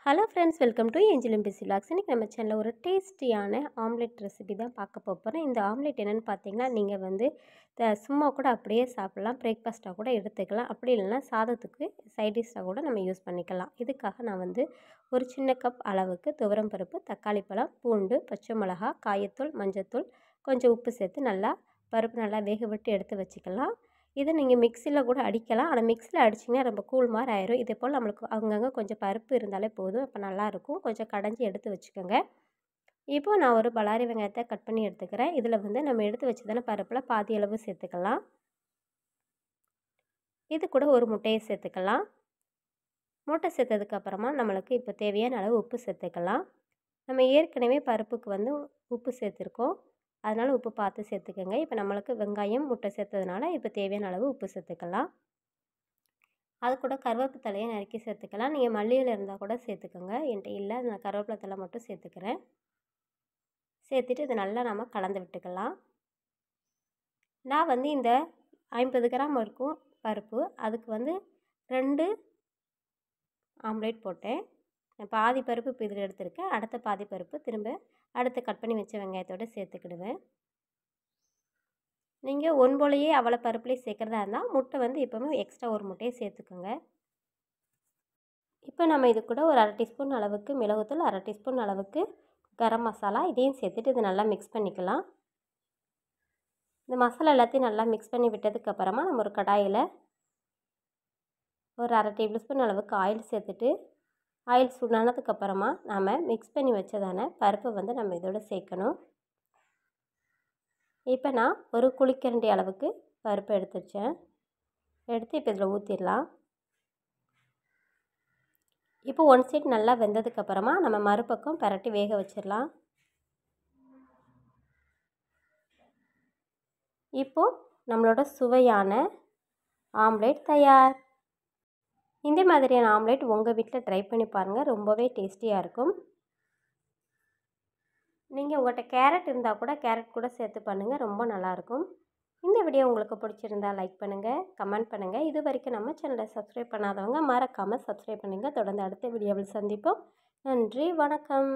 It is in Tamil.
Hello friends, welcome to Angel MBC vlogs. இன்றைக்கி நம்ம சேனலில் ஒரு டேஸ்டியான ஆம்லெட் ரெசிபி தான் பார்க்க போகிறோம். இந்த ஆம்லெட் என்னென்னு பார்த்தீங்கன்னா, நீங்கள் வந்து சும்மா கூட அப்படியே சாப்பிட்லாம், பிரேக்ஃபாஸ்ட்டாக கூட எடுத்துக்கலாம். அப்படி இல்லைன்னா சாதத்துக்கு சைட் டிஷ்ஷாக கூட நம்ம யூஸ் பண்ணிக்கலாம். இதுக்காக நான் வந்து ஒரு சின்ன கப் அளவுக்கு துவரம் பருப்பு, தக்காளி பழம், பூண்டு, பச்சை மிளகா, காயத்தூள், மஞ்சத்தூள், கொஞ்சம் உப்பு சேர்த்து நல்லா பருப்பு நல்லா வேக விட்டு எடுத்து வச்சுக்கலாம். இதை நீங்கள் மிக்சியில் கூட அடிக்கலாம். ஆனால் மிக்சியில் அடிச்சிங்கன்னா ரொம்ப கூழ் மாதிரி ஆயிரும். இதே போல் நம்மளுக்கு அங்கங்கே கொஞ்சம் பருப்பு இருந்தாலே போதும், அப்போ நல்லாயிருக்கும். கொஞ்சம் கடைஞ்சி எடுத்து வச்சுக்கோங்க. இப்போது நான் ஒரு பலாரி வெங்காயத்தை கட் பண்ணி எடுத்துக்கிறேன். இதில் வந்து நம்ம எடுத்து வச்சதான பருப்பில் பாதி அளவு சேர்த்துக்கலாம். இது கூட ஒரு முட்டையை சேர்த்துக்கலாம். முட்டை சேர்த்ததுக்கப்புறமா நம்மளுக்கு இப்போ தேவையான அளவு உப்பு சேர்த்துக்கலாம். நம்ம ஏற்கனவே பருப்புக்கு வந்து உப்பு சேர்த்துருக்கோம், அதனால் உப்பு பார்த்து சேர்த்துக்கோங்க. இப்போ நம்மளுக்கு வெங்காயம் முட்டை சேர்த்ததுனால இப்போ தேவையான அளவு உப்பு சேர்த்துக்கலாம். அது கூட கருவேப்பிலை தலையை நறுக்கி சேர்த்துக்கலாம். நீங்கள் மல்லியில் இருந்தால் கூட சேர்த்துக்கோங்க. என்கிட்ட இல்லை, நான் கருவேப்பிலை தலை மட்டும் சேர்த்துக்கிறேன். சேர்த்துட்டு இதை நல்லா நம்ம கலந்து விட்டுக்கலாம். நான் வந்து இந்த 50 கிராம் இருக்கும் பருப்பு, அதுக்கு வந்து 2 ஆம்லேட் போட்டேன். பாதி பருப்பு இப்போ இதில் எடுத்துருக்கேன். அடுத்த பாதி பருப்பு திரும்ப அடுத்து கட் பண்ணி வச்ச வெங்காயத்தோடு சேர்த்துக்கிடுவேன். நீங்கள் ஒன்போலையே அவ்வளோ பருப்புலேயே சேர்க்குறதா இருந்தால் முட்டை வந்து எப்போவுமே எக்ஸ்ட்ரா ஒரு முட்டையை சேர்த்துக்குங்க. இப்போ நம்ம இது கூட ஒரு 1/2 டீஸ்பூன் அளவுக்கு மிளகுத்தூள், 1/2 டீஸ்பூன் அளவுக்கு கரம் மசாலா, இதையும் சேர்த்துட்டு இது நல்லா மிக்ஸ் பண்ணிக்கலாம். இந்த மசாலா எல்லாத்தையும் நல்லா மிக்ஸ் பண்ணி விட்டதுக்கப்புறமா நம்ம ஒரு கடாயில் ஒரு 1/2 டேபிள் ஸ்பூன் அளவுக்கு ஆயில் சேர்த்துட்டு, ஆயில் சூடானதுக்கப்புறமா நாம் மிக்ஸ் பண்ணி வச்சதான பருப்பை வந்து நம்ம இதோட சேர்க்கணும். இப்போ நான் ஒரு குழிக்கரண்டி அளவுக்கு பருப்பு எடுத்து வச்சேன். எடுத்து இப்போ இதில் ஊற்றிடலாம். இப்போ ஒன் சைட் நல்லா வெந்ததுக்கப்புறமா நம்ம மறுபக்கம் பரட்டி வேக வச்சிடலாம். இப்போது நம்மளோட சுவையான ஆம்லேட் தயார். இந்த மாதிரியான ஆம்லேட் உங்கள் வீட்டில் ட்ரை பண்ணி பாருங்கள், ரொம்பவே டேஸ்டியாக இருக்கும். நீங்கள் உங்கள்கிட்ட கேரட் இருந்தால் கூட கேரட் கூட சேர்த்து பண்ணுங்கள், ரொம்ப நல்லாயிருக்கும். இந்த வீடியோ உங்களுக்கு பிடிச்சிருந்தால் லைக் பண்ணுங்கள், கமெண்ட் பண்ணுங்கள். இது வரைக்கும் நம்ம சேனலை சப்ஸ்கிரைப் பண்ணாதவங்க மறக்காமல் சப்ஸ்கிரைப் பண்ணுங்கள். தொடர்ந்து அடுத்த வீடியோவில் சந்திப்போம். நன்றி, வணக்கம்.